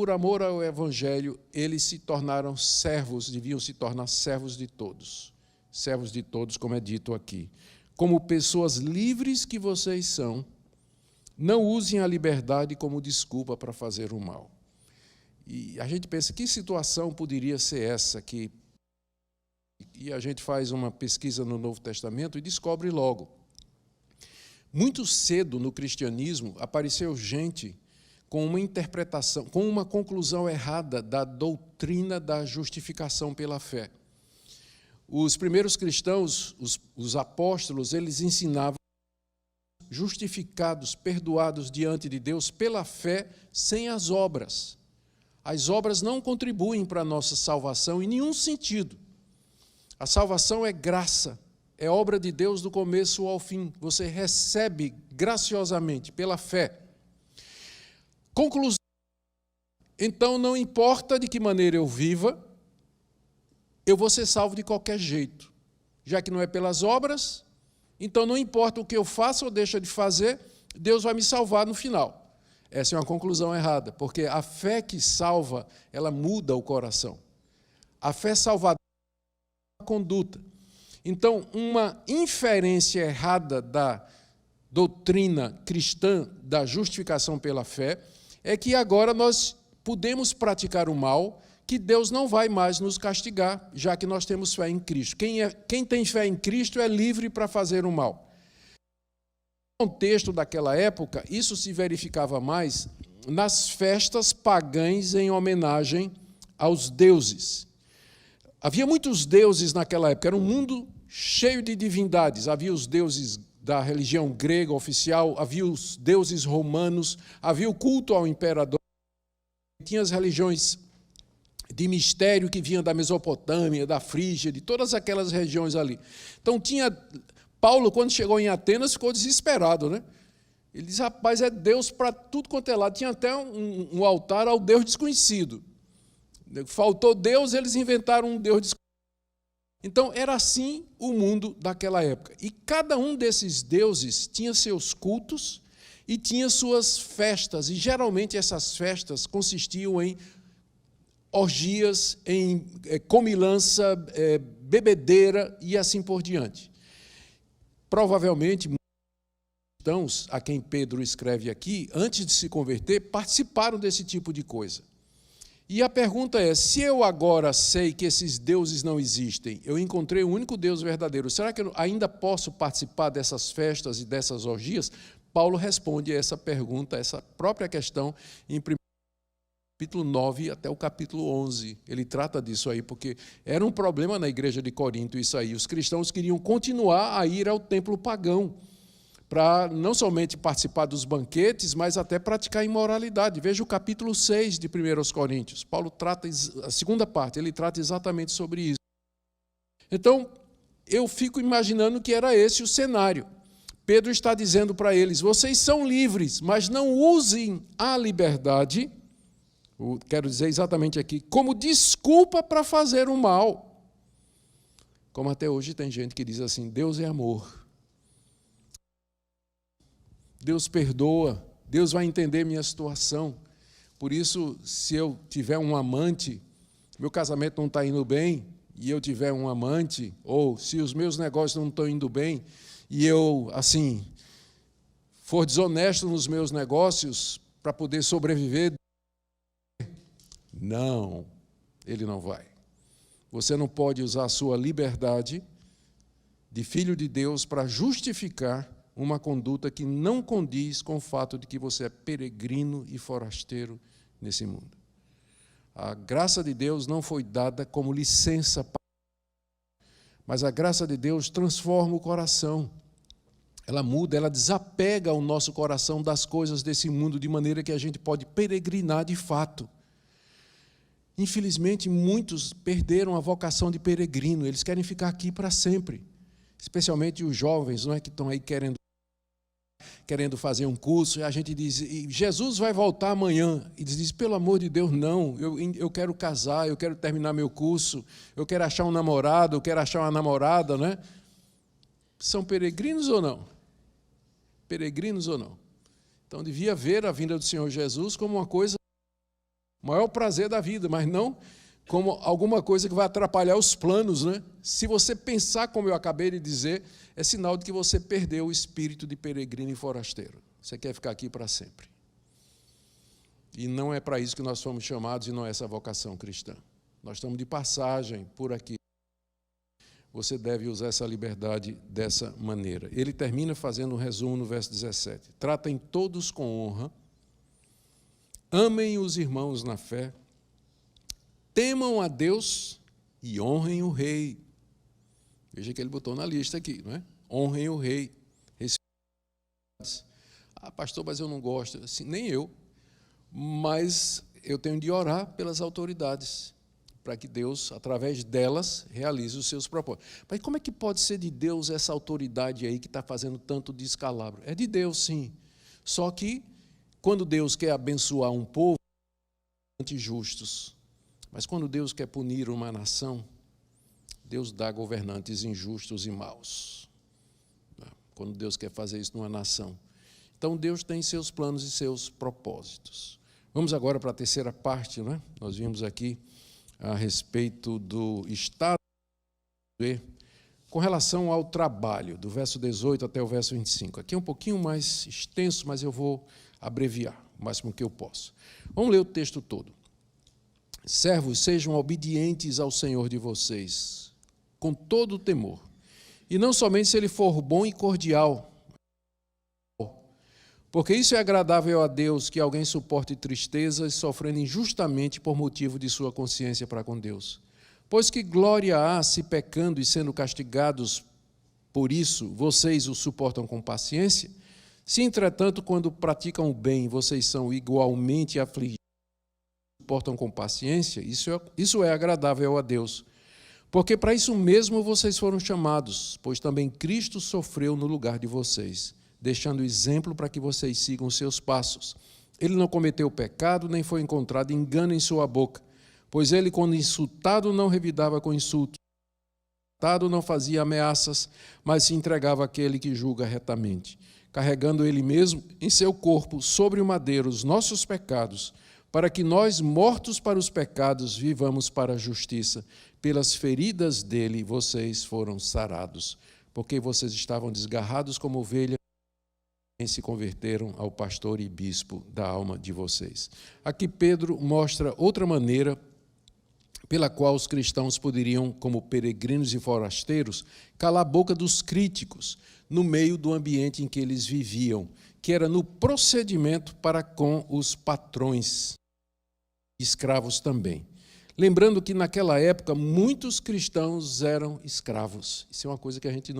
amor ao Evangelho, eles se tornaram servos, deviam se tornar servos de todos. Servos de todos, como é dito aqui. Como pessoas livres que vocês são, não usem a liberdade como desculpa para fazer o mal. E a gente pensa, que situação poderia ser essa? E a gente faz uma pesquisa no Novo Testamento e descobre logo. Muito cedo no cristianismo apareceu gente com uma interpretação, com uma conclusão errada da doutrina da justificação pela fé. Os primeiros cristãos, os apóstolos, eles ensinavam justificados, perdoados diante de Deus pela fé, sem as obras. As obras não contribuem para a nossa salvação em nenhum sentido. A salvação é graça, é obra de Deus do começo ao fim. Você recebe graciosamente, pela fé. Conclusão: então, não importa de que maneira eu viva, eu vou ser salvo de qualquer jeito. Já que não é pelas obras, então não importa o que eu faça ou deixa de fazer, Deus vai me salvar no final. Essa é uma conclusão errada, porque a fé que salva, ela muda o coração. A fé salvadora é a conduta. Então, uma inferência errada da doutrina cristã da justificação pela fé é que agora nós podemos praticar o mal, que Deus não vai mais nos castigar, já que nós temos fé em Cristo. Quem tem fé em Cristo é livre para fazer o mal. contexto daquela época, isso se verificava mais nas festas pagãs em homenagem aos deuses. Havia muitos deuses naquela época, era um mundo cheio de divindades. Havia os deuses da religião grega oficial, havia os deuses romanos, havia o culto ao imperador, tinha as religiões de mistério que vinham da Mesopotâmia, da Frígia, de todas aquelas regiões ali. Então Paulo, quando chegou em Atenas, ficou desesperado, né? Ele diz, rapaz, é Deus para tudo quanto é lado. Tinha até um altar ao Deus desconhecido. Faltou Deus, eles inventaram um Deus desconhecido. Então, era assim o mundo daquela época. E cada um desses deuses tinha seus cultos e tinha suas festas. E, geralmente, essas festas consistiam em orgias, em comilança, bebedeira e assim por diante. Provavelmente, muitos cristãos, a quem Pedro escreve aqui, antes de se converter, participaram desse tipo de coisa. E a pergunta é, se eu agora sei que esses deuses não existem, eu encontrei o único Deus verdadeiro, será que eu ainda posso participar dessas festas e dessas orgias? Paulo responde a essa pergunta, essa própria questão, em 1 capítulo 9 até o capítulo 11. Ele trata disso aí, porque era um problema na igreja de Corinto isso aí. Os cristãos queriam continuar a ir ao templo pagão, para não somente participar dos banquetes, mas até praticar imoralidade. Veja o capítulo 6 de 1 Coríntios. Paulo trata, a segunda parte, ele trata exatamente sobre isso. Então, eu fico imaginando que era esse o cenário. Pedro está dizendo para eles, vocês são livres, mas não usem a liberdade, quero dizer exatamente aqui, como desculpa para fazer o mal. Como até hoje tem gente que diz assim, Deus é amor. Deus perdoa, Deus vai entender minha situação. Por isso, se eu tiver um amante, meu casamento não está indo bem, e eu tiver um amante, ou se os meus negócios não estão indo bem, e eu, assim, for desonesto nos meus negócios para poder sobreviver, não, ele não vai. Você não pode usar a sua liberdade de filho de Deus para justificar uma conduta que não condiz com o fato de que você é peregrino e forasteiro nesse mundo. A graça de Deus não foi dada como licença, mas a graça de Deus transforma o coração. Ela muda, ela desapega o nosso coração das coisas desse mundo, de maneira que a gente pode peregrinar de fato. Infelizmente, muitos perderam a vocação de peregrino, eles querem ficar aqui para sempre. Especialmente os jovens, não é, que estão aí querendo fazer um curso, e a gente diz, Jesus vai voltar amanhã, e diz, pelo amor de Deus, não, eu quero casar, eu quero terminar meu curso, eu quero achar um namorado, eu quero achar uma namorada, né? São peregrinos ou não? Peregrinos ou não? Então, devia ver a vinda do Senhor Jesus como uma coisa, o maior prazer da vida, mas não como alguma coisa que vai atrapalhar os planos, né? Se você pensar como eu acabei de dizer, é sinal de que você perdeu o espírito de peregrino e forasteiro. Você quer ficar aqui para sempre. E não é para isso que nós fomos chamados, e não é essa vocação cristã. Nós estamos de passagem por aqui. Você deve usar essa liberdade dessa maneira. Ele termina fazendo um resumo no verso 17. Tratem todos com honra, amem os irmãos na fé, temam a Deus e honrem o rei. Veja que ele botou na lista aqui, não é? Honrem o rei. Pastor, mas eu não gosto. Assim, nem eu. Mas eu tenho de orar pelas autoridades, para que Deus, através delas, realize os seus propósitos. Mas como é que pode ser de Deus essa autoridade aí que está fazendo tanto descalabro? É de Deus, sim. Só que, quando Deus quer abençoar um povo, justos. Mas quando Deus quer punir uma nação, Deus dá governantes injustos e maus. Quando Deus quer fazer isso numa nação. Então, Deus tem seus planos e seus propósitos. Vamos agora para a terceira parte, né? Nós vimos aqui a respeito do estado com relação ao trabalho, do verso 18 até o verso 25. Aqui é um pouquinho mais extenso, mas eu vou abreviar o máximo que eu posso. Vamos ler o texto todo. Servos, sejam obedientes ao Senhor de vocês, com todo o temor. E não somente se ele for bom e cordial, Porque isso é agradável a Deus, que alguém suporte tristezas, sofrendo injustamente por motivo de sua consciência para com Deus. Pois que glória há se pecando e sendo castigados por isso, vocês o suportam com paciência? Se, entretanto, quando praticam o bem, vocês são igualmente afligidos e suportam com paciência, isso é agradável a Deus. Porque para isso mesmo vocês foram chamados, pois também Cristo sofreu no lugar de vocês, deixando exemplo para que vocês sigam os seus passos. Ele não cometeu pecado, nem foi encontrado engano em sua boca, pois ele, quando insultado, não revidava com insultos, não fazia ameaças, mas se entregava àquele que julga retamente, carregando ele mesmo em seu corpo sobre o madeiro os nossos pecados, para que nós, mortos para os pecados, vivamos para a justiça. Pelas feridas dele vocês foram sarados, porque vocês estavam desgarrados como ovelhas e se converteram ao pastor e bispo da alma de vocês. Aqui Pedro mostra outra maneira pela qual os cristãos poderiam, como peregrinos e forasteiros, calar a boca dos críticos no meio do ambiente em que eles viviam, que era no procedimento para com os patrões, escravos também. Lembrando que naquela época muitos cristãos eram escravos. Isso é uma coisa que a gente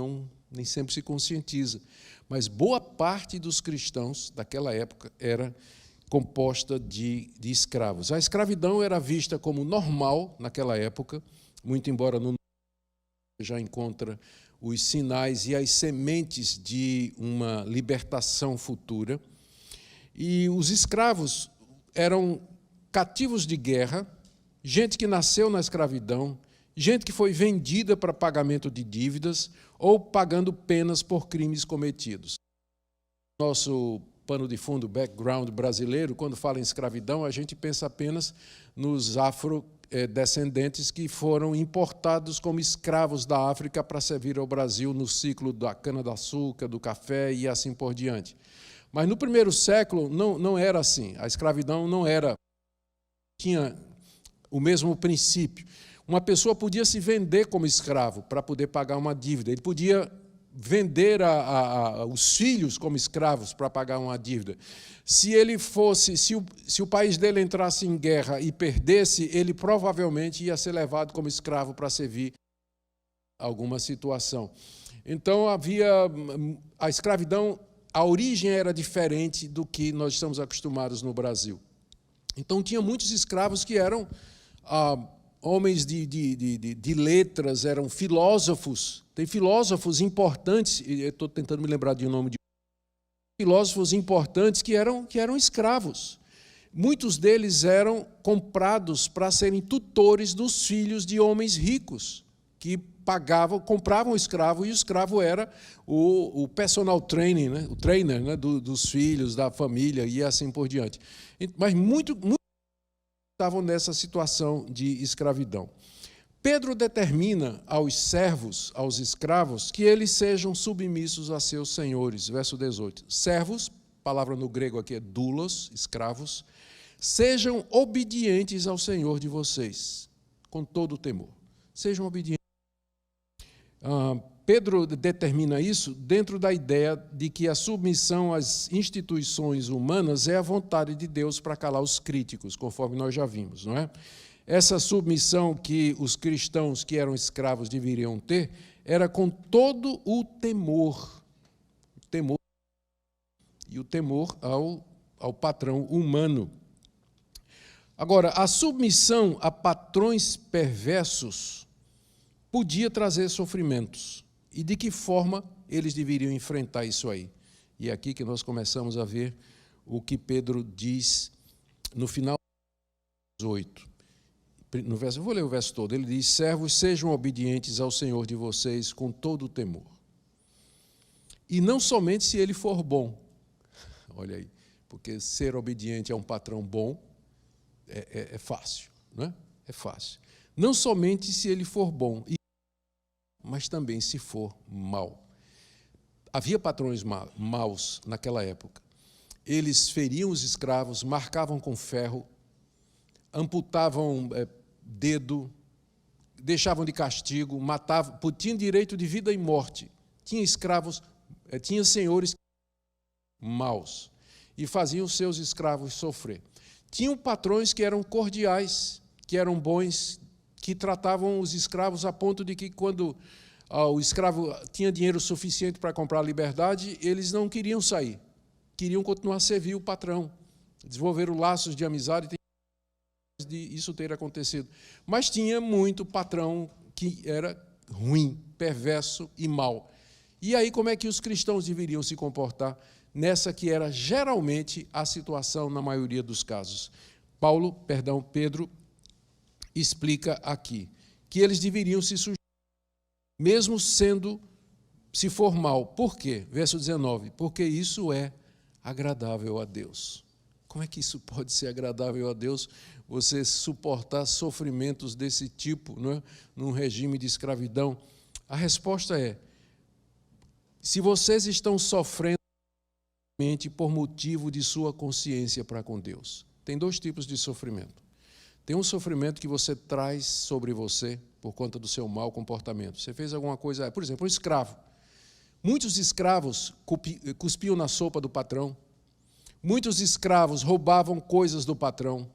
nem sempre se conscientiza. Mas boa parte dos cristãos daquela época era composta de escravos. A escravidão era vista como normal naquela época, muito embora no já encontra os sinais e as sementes de uma libertação futura. E os escravos eram cativos de guerra, gente que nasceu na escravidão, gente que foi vendida para pagamento de dívidas ou pagando penas por crimes cometidos. Nosso pano de fundo, background brasileiro, quando fala em escravidão, a gente pensa apenas nos afrodescendentes que foram importados como escravos da África para servir ao Brasil no ciclo da cana-de-açúcar, do café e assim por diante. Mas no primeiro século não era assim. A escravidão tinha o mesmo princípio. Uma pessoa podia se vender como escravo para poder pagar uma dívida. Ele podia vender os filhos como escravos para pagar uma dívida. Se o país dele entrasse em guerra e perdesse, ele provavelmente ia ser levado como escravo para servir alguma situação. Então a escravidão, a origem era diferente do que nós estamos acostumados no Brasil. Então tinha muitos escravos que eram homens de letras, eram filósofos. Tem filósofos importantes, eu estou tentando me lembrar de um nome de filósofos importantes que eram escravos. Muitos deles eram comprados para serem tutores dos filhos de homens ricos, que compravam o escravo, e o escravo era o personal training, né? O trainer, né? dos filhos, da família e assim por diante. Mas muito estavam nessa situação de escravidão. Pedro determina aos servos, aos escravos, que eles sejam submissos a seus senhores. Verso 18. Servos, palavra no grego aqui é doulos, escravos, sejam obedientes ao Senhor de vocês, com todo o temor. Sejam obedientes. Pedro determina isso dentro da ideia de que a submissão às instituições humanas é a vontade de Deus para calar os críticos, conforme nós já vimos, não é? Essa submissão que os cristãos que eram escravos deveriam ter era com todo o temor e o temor ao patrão humano. Agora, a submissão a patrões perversos podia trazer sofrimentos. E de que forma eles deveriam enfrentar isso aí? E é aqui que nós começamos a ver o que Pedro diz no final do 8. Eu vou ler o verso todo. Ele diz: servos, sejam obedientes ao Senhor de vocês com todo o temor. E não somente se ele for bom. Olha aí, porque ser obediente a um patrão bom é fácil, não é? É fácil. Não somente se ele for bom, mas também se for mau. Havia patrões maus naquela época. Eles feriam os escravos, marcavam com ferro, amputavam dedo, deixavam de castigo, matavam, tinham direito de vida e morte. Tinha escravos, tinha senhores maus. e faziam seus escravos sofrer. Tinham patrões que eram cordiais, que eram bons, que tratavam os escravos a ponto de que, quando o escravo tinha dinheiro suficiente para comprar a liberdade, eles não queriam sair, queriam continuar a servir o patrão. Desenvolveram laços de amizade, de isso ter acontecido. Mas tinha muito patrão que era ruim, perverso e mau. E aí, como é que os cristãos deveriam se comportar nessa que era geralmente a situação na maioria dos casos? Pedro explica aqui que eles deveriam se sujeitar, mesmo se for mal. Por quê? Verso 19. Porque isso é agradável a Deus. Como é que isso pode ser agradável a Deus? Você suportar sofrimentos desse tipo, não é? Num regime de escravidão? A resposta é: se vocês estão sofrendo por motivo de sua consciência para com Deus. Tem dois tipos de sofrimento. Tem um sofrimento que você traz sobre você por conta do seu mau comportamento. Você fez alguma coisa, por exemplo, um escravo. Muitos escravos cuspiam na sopa do patrão. Muitos escravos roubavam coisas do patrão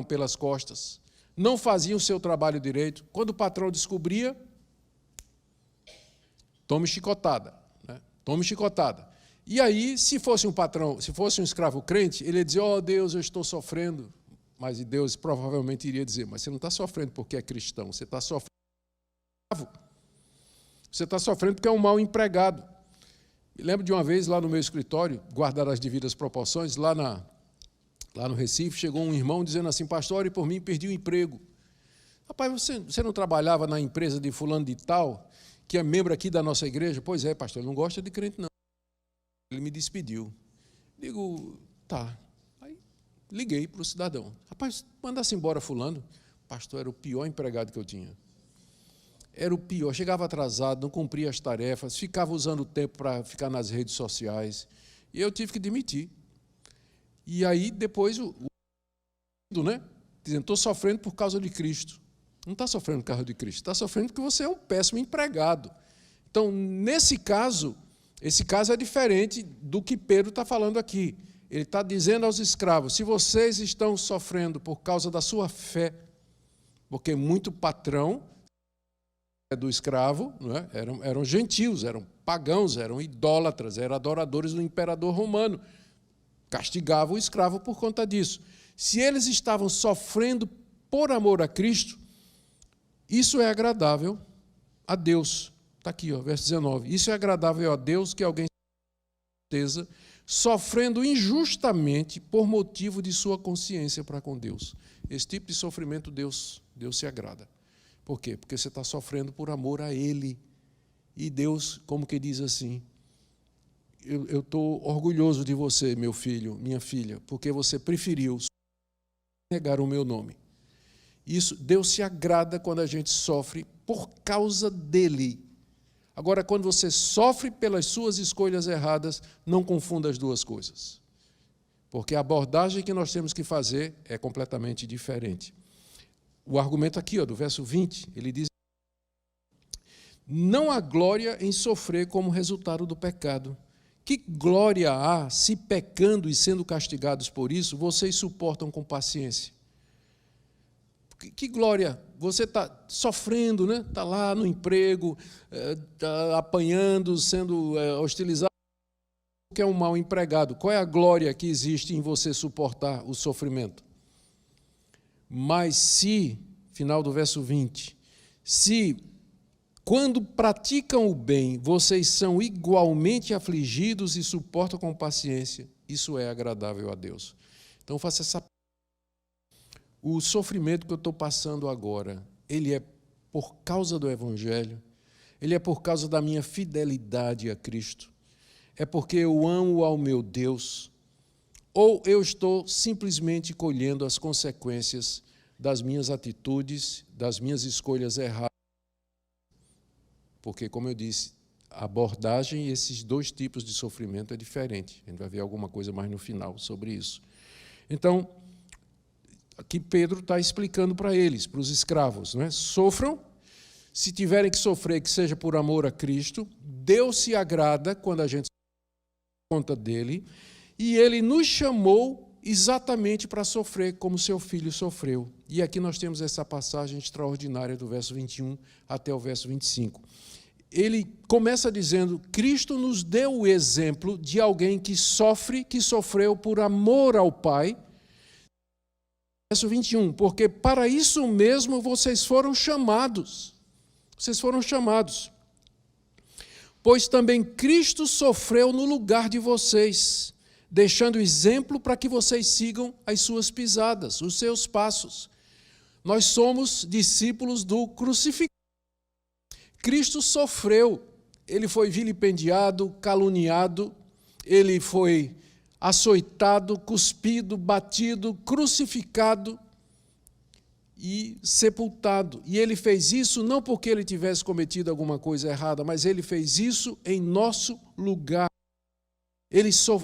pelas costas. Não faziam o seu trabalho direito. Quando o patrão descobria, tome chicotada, né? Tome chicotada. E aí, se fosse um escravo crente, ele ia dizer: oh Deus, eu estou sofrendo. Mas Deus provavelmente iria dizer: mas você não está sofrendo porque é cristão, você está sofrendo porque é escravo. Você está sofrendo porque é um mau empregado. Me lembro de uma vez, lá no meu escritório, guardar as devidas proporções, lá no Recife, chegou um irmão dizendo assim: pastor, ore por mim, perdi o emprego. Rapaz, você não trabalhava na empresa de fulano de tal, que é membro aqui da nossa igreja? Pois é, pastor, ele não gosta de crente, não. Ele me despediu. Digo, tá. Aí liguei para o cidadão: rapaz, manda-se embora fulano. Pastor, era o pior empregado que eu tinha. Era o pior, chegava atrasado, não cumpria as tarefas, ficava usando o tempo para ficar nas redes sociais. E eu tive que demitir. E aí, depois, né? Dizendo: estou sofrendo por causa de Cristo. Não está sofrendo por causa de Cristo, está sofrendo porque você é um péssimo empregado. Então, nesse caso, esse caso é diferente do que Pedro está falando aqui. Ele está dizendo aos escravos: se vocês estão sofrendo por causa da sua fé, porque muito patrão do escravo, não é? eram gentios, eram pagãos, eram idólatras, eram adoradores do imperador romano. Castigava o escravo por conta disso. Se eles estavam sofrendo por amor a Cristo, isso é agradável a Deus. Está aqui, verso 19. Isso é agradável a Deus, que alguém sofrendo injustamente por motivo de sua consciência para com Deus. Esse tipo de sofrimento Deus se agrada. Por quê? Porque você está sofrendo por amor a Ele. E Deus, como que diz assim: eu estou orgulhoso de você, meu filho, minha filha, porque você preferiu negar o meu nome. Isso, Deus se agrada quando a gente sofre por causa dEle. Agora, quando você sofre pelas suas escolhas erradas, não confunda as duas coisas. Porque a abordagem que nós temos que fazer é completamente diferente. O argumento aqui, do verso 20, ele diz: não há glória em sofrer como resultado do pecado. Que glória há se, pecando e sendo castigados por isso, vocês suportam com paciência? Que glória! Você está sofrendo, né? Está lá no emprego, está apanhando, sendo hostilizado, porque é um mau empregado. Qual é a glória que existe em você suportar o sofrimento? Mas se, final do verso 20, se quando praticam o bem, vocês são igualmente afligidos e suportam com paciência, isso é agradável a Deus. Então, faça essa. O sofrimento que eu estou passando agora, ele é por causa do Evangelho, ele é por causa da minha fidelidade a Cristo, é porque eu amo ao meu Deus, ou eu estou simplesmente colhendo as consequências das minhas atitudes, das minhas escolhas erradas. Porque, como eu disse, a abordagem, esses dois tipos de sofrimento é diferente. A gente vai ver alguma coisa mais no final sobre isso. Então, aqui Pedro está explicando para eles, para os escravos, né? Sofram, se tiverem que sofrer, que seja por amor a Cristo. Deus se agrada quando a gente se dá conta dele. E ele nos chamou exatamente para sofrer como seu filho sofreu. E aqui nós temos essa passagem extraordinária do verso 21 até o verso 25. Ele começa dizendo: Cristo nos deu o exemplo de alguém que sofre, que sofreu por amor ao Pai. Verso 21, porque para isso mesmo vocês foram chamados. Vocês foram chamados. Pois também Cristo sofreu no lugar de vocês, deixando exemplo para que vocês sigam as suas pisadas, os seus passos. Nós somos discípulos do crucificado. Cristo sofreu, ele foi vilipendiado, caluniado, ele foi açoitado, cuspido, batido, crucificado e sepultado. E ele fez isso não porque ele tivesse cometido alguma coisa errada, mas ele fez isso em nosso lugar.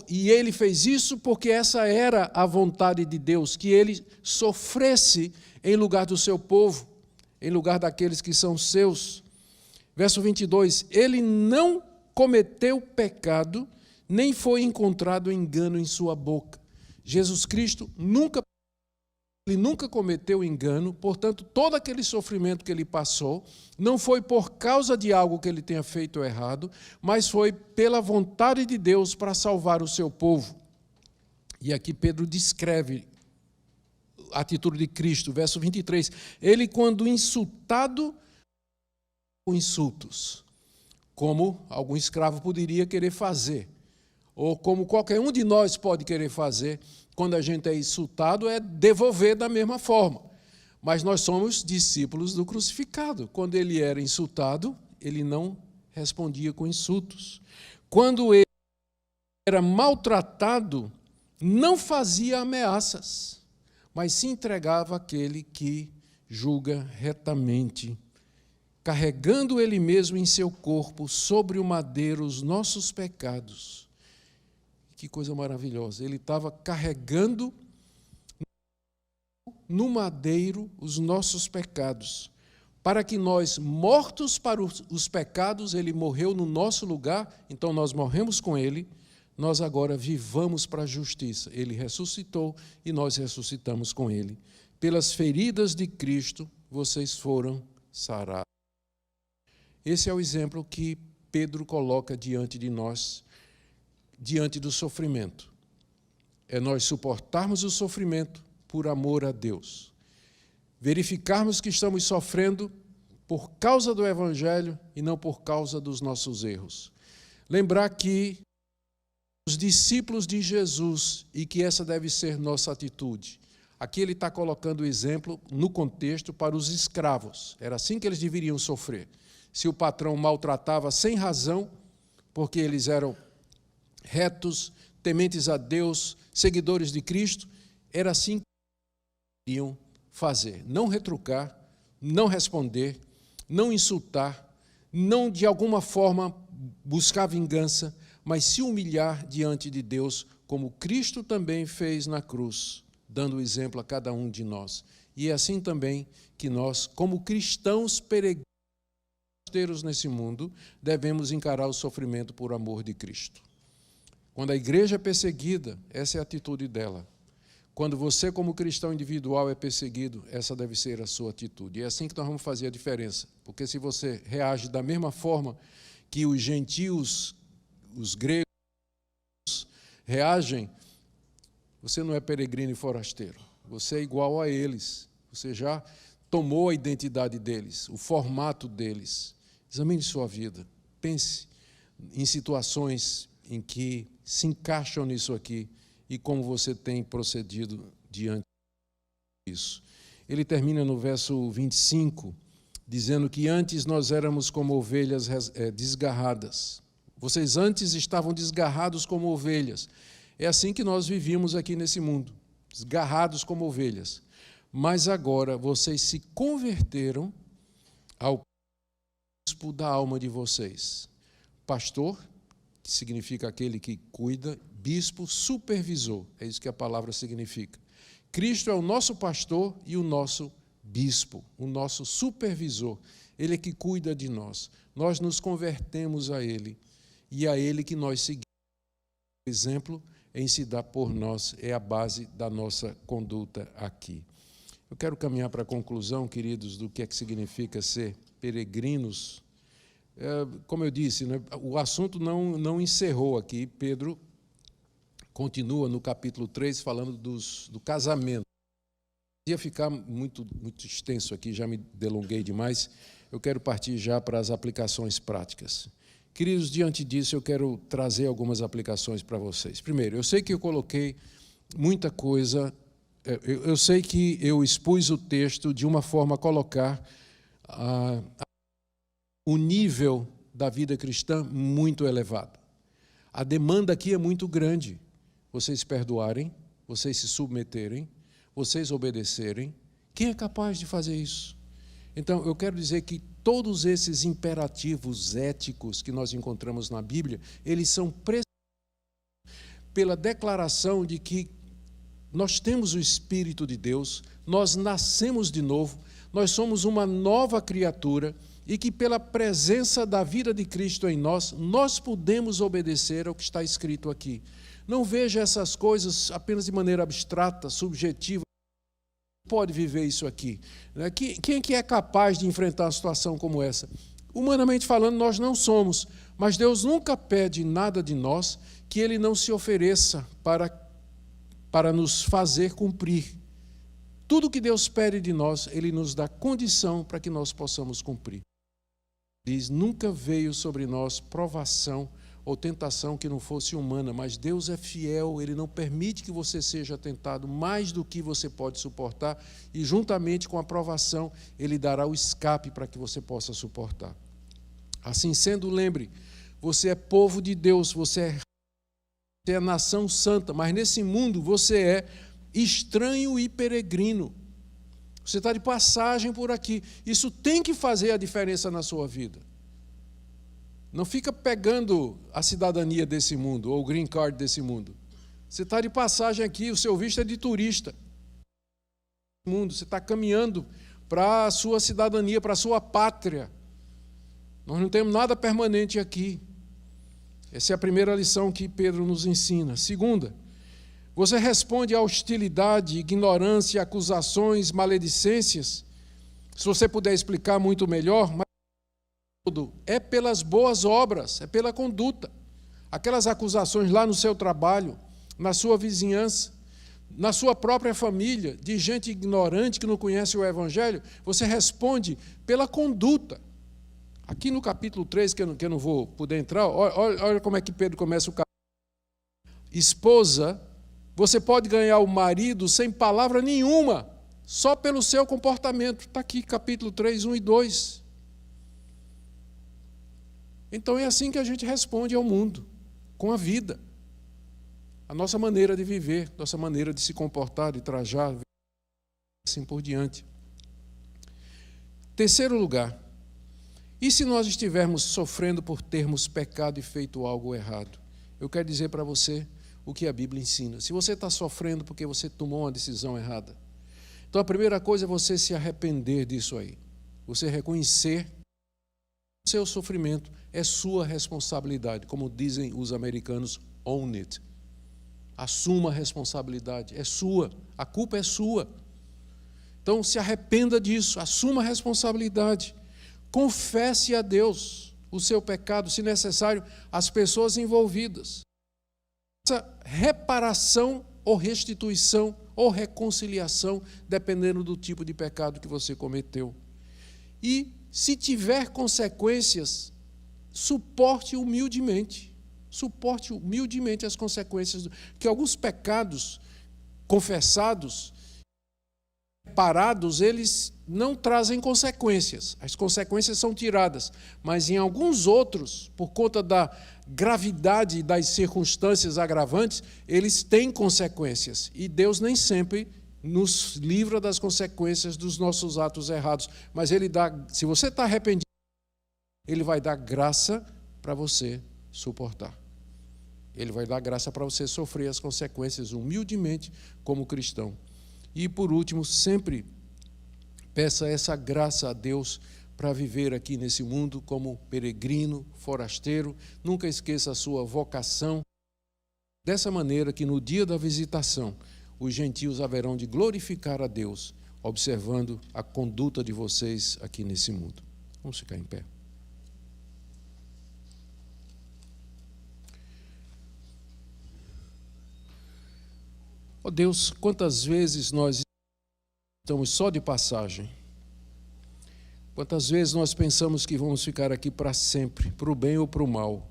E ele fez isso porque essa era a vontade de Deus, que ele sofresse em lugar do seu povo, em lugar daqueles que são seus. Verso 22, ele não cometeu pecado, nem foi encontrado engano em sua boca. Jesus Cristo nunca cometeu engano, portanto, todo aquele sofrimento que ele passou não foi por causa de algo que ele tenha feito errado, mas foi pela vontade de Deus para salvar o seu povo. E aqui Pedro descreve a atitude de Cristo, verso 23. Ele, quando insultado com insultos, como algum escravo poderia querer fazer, ou como qualquer um de nós pode querer fazer, quando a gente é insultado, é devolver da mesma forma. Mas nós somos discípulos do crucificado. Quando ele era insultado, ele não respondia com insultos. Quando ele era maltratado, não fazia ameaças, mas se entregava àquele que julga retamente, carregando ele mesmo em seu corpo, sobre o madeiro, os nossos pecados. Que coisa maravilhosa. Ele estava carregando no madeiro os nossos pecados, para que nós, mortos para os pecados, ele morreu no nosso lugar, então nós morremos com ele, nós agora vivamos para a justiça. Ele ressuscitou e nós ressuscitamos com ele. Pelas feridas de Cristo, vocês foram sarados. Esse é o exemplo que Pedro coloca diante de nós, diante do sofrimento. É nós suportarmos o sofrimento por amor a Deus. Verificarmos que estamos sofrendo por causa do Evangelho e não por causa dos nossos erros. Lembrar que os discípulos de Jesus, e que essa deve ser nossa atitude. Aqui ele está colocando o exemplo no contexto para os escravos. Era assim que eles deveriam sofrer. Se o patrão maltratava sem razão, porque eles eram retos, tementes a Deus, seguidores de Cristo, era assim que deveriam fazer. Não retrucar, não responder, não insultar, não de alguma forma buscar vingança, mas se humilhar diante de Deus, como Cristo também fez na cruz, dando o exemplo a cada um de nós. E é assim também que nós, como cristãos peregrinos nesse mundo, devemos encarar o sofrimento por amor de Cristo. Quando a igreja é perseguida, essa é a atitude dela. Quando você, como cristão individual, é perseguido, essa deve ser a sua atitude. E é assim que nós vamos fazer a diferença. Porque se você reage da mesma forma que os gentios, os gregos, reagem, você não é peregrino e forasteiro. Você é igual a eles. Você já tomou a identidade deles, o formato deles. Examine sua vida. Pense em situações em que se encaixam nisso aqui e como você tem procedido diante disso. Ele termina no verso 25, dizendo que antes nós éramos como ovelhas desgarradas. Vocês antes estavam desgarrados como ovelhas. É assim que nós vivíamos aqui nesse mundo, desgarrados como ovelhas. Mas agora vocês se converteram ao bispo da alma de vocês. Pastor, que significa aquele que cuida, bispo, supervisor, é isso que a palavra significa. Cristo é o nosso pastor e o nosso bispo, o nosso supervisor. Ele é que cuida de nós. Nós nos convertemos a ele e a ele que nós seguimos. O exemplo em se dar por nós, é a base da nossa conduta aqui. Eu quero caminhar para a conclusão, queridos, do que é que significa ser peregrinos. Como eu disse, né, o assunto não encerrou aqui. Pedro continua no capítulo 3 falando do casamento. Ia ficar muito extenso aqui, já me delonguei demais. Eu quero partir já para as aplicações práticas. Queridos, diante disso, eu quero trazer algumas aplicações para vocês. Primeiro, eu sei que eu coloquei muita coisa, eu sei que eu expus o texto de uma forma a colocar o nível da vida cristã muito elevado. A demanda aqui é muito grande. Vocês perdoarem, vocês se submeterem, vocês obedecerem. Quem é capaz de fazer isso? Então, eu quero dizer que todos esses imperativos éticos que nós encontramos na Bíblia, eles são pela declaração de que nós temos o Espírito de Deus, nós nascemos de novo, nós somos uma nova criatura e que pela presença da vida de Cristo em nós, nós podemos obedecer ao que está escrito aqui. Não veja essas coisas apenas de maneira abstrata, subjetiva. Pode viver isso aqui. Quem é que é capaz de enfrentar uma situação como essa? Humanamente falando, nós não somos, mas Deus nunca pede nada de nós que Ele não se ofereça para nos fazer cumprir. Tudo que Deus pede de nós, Ele nos dá condição para que nós possamos cumprir. Diz, nunca veio sobre nós provação ou tentação que não fosse humana, mas Deus é fiel, Ele não permite que você seja tentado mais do que você pode suportar, e juntamente com a provação, Ele dará o escape para que você possa suportar. Assim sendo, lembre, você é povo de Deus, você é nação santa, mas nesse mundo você é estranho e peregrino. Você está de passagem por aqui. Isso tem que fazer a diferença na sua vida. Não fica pegando a cidadania desse mundo, ou o green card desse mundo. Você está de passagem aqui, o seu visto é de turista. Você está caminhando para a sua cidadania, para a sua pátria. Nós não temos nada permanente aqui. Essa é a primeira lição que Pedro nos ensina. Segunda, você responde à hostilidade, ignorância, acusações, maledicências. Se você puder explicar muito melhor, mas é pelas boas obras, é pela conduta. Aquelas acusações lá no seu trabalho, na sua vizinhança, na sua própria família, de gente ignorante que não conhece o Evangelho, você responde pela conduta. Aqui no capítulo 3, que eu não vou poder entrar, olha como é que Pedro começa o capítulo. Esposa, você pode ganhar o marido sem palavra nenhuma, só pelo seu comportamento. Está aqui, capítulo 3, 1 e 2. Então é assim que a gente responde ao mundo, com a vida. A nossa maneira de viver, nossa maneira de se comportar, de trajar, assim por diante. Terceiro lugar, e se nós estivermos sofrendo por termos pecado e feito algo errado? Eu quero dizer para você o que a Bíblia ensina. Se você está sofrendo porque você tomou uma decisão errada, então a primeira coisa é você se arrepender disso aí. Você reconhecer o seu sofrimento é sua responsabilidade. Como dizem os americanos, own it. Assuma a responsabilidade, é sua, a culpa é sua. Então se arrependa disso, assuma a responsabilidade. Confesse a Deus o seu pecado, se necessário, às pessoas envolvidas. Essa reparação ou restituição ou reconciliação, dependendo do tipo de pecado que você cometeu. E, se tiver consequências, suporte humildemente as consequências, que alguns pecados confessados, reparados, eles não trazem consequências, as consequências são tiradas, mas em alguns outros, por conta da gravidade das circunstâncias agravantes, eles têm consequências, e Deus nem sempre nos livra das consequências dos nossos atos errados, mas Ele dá, se você está arrependido, Ele vai dar graça para você suportar. Ele vai dar graça para você sofrer as consequências humildemente como cristão. E por último, sempre peça essa graça a Deus para viver aqui nesse mundo como peregrino, forasteiro. Nunca esqueça a sua vocação. Dessa maneira que no dia da visitação, os gentios haverão de glorificar a Deus, observando a conduta de vocês aqui nesse mundo. Vamos ficar em pé. Ó Deus, quantas vezes nós estamos só de passagem? Quantas vezes nós pensamos que vamos ficar aqui para sempre, para o bem ou para o mal?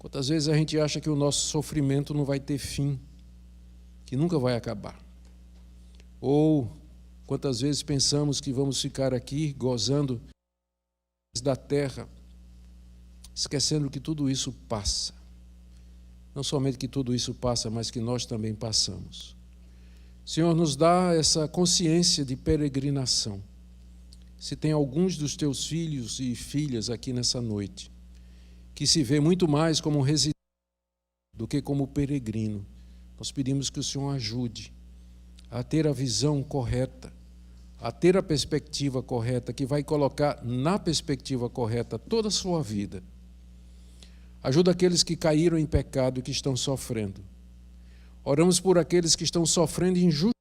Quantas vezes a gente acha que o nosso sofrimento não vai ter fim, que nunca vai acabar? Ou quantas vezes pensamos que vamos ficar aqui gozando da terra, esquecendo que tudo isso passa. Não somente que tudo isso passa, mas que nós também passamos. Senhor, nos dá essa consciência de peregrinação. Se tem alguns dos teus filhos e filhas aqui nessa noite, que se vê muito mais como um residente do que como peregrino, nós pedimos que o Senhor ajude a ter a visão correta, a ter a perspectiva correta, que vai colocar na perspectiva correta toda a sua vida. Ajuda aqueles que caíram em pecado e que estão sofrendo. Oramos por aqueles que estão sofrendo injustamente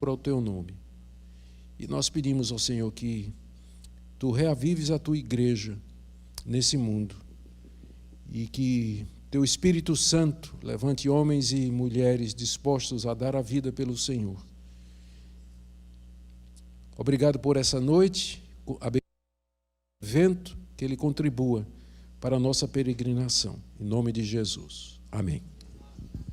para o teu nome. E nós pedimos ao Senhor que tu reavives a tua igreja nesse mundo e que teu Espírito Santo levante homens e mulheres dispostos a dar a vida pelo Senhor. Obrigado por essa noite, evento que ele contribua para a nossa peregrinação. Em nome de Jesus. Amém.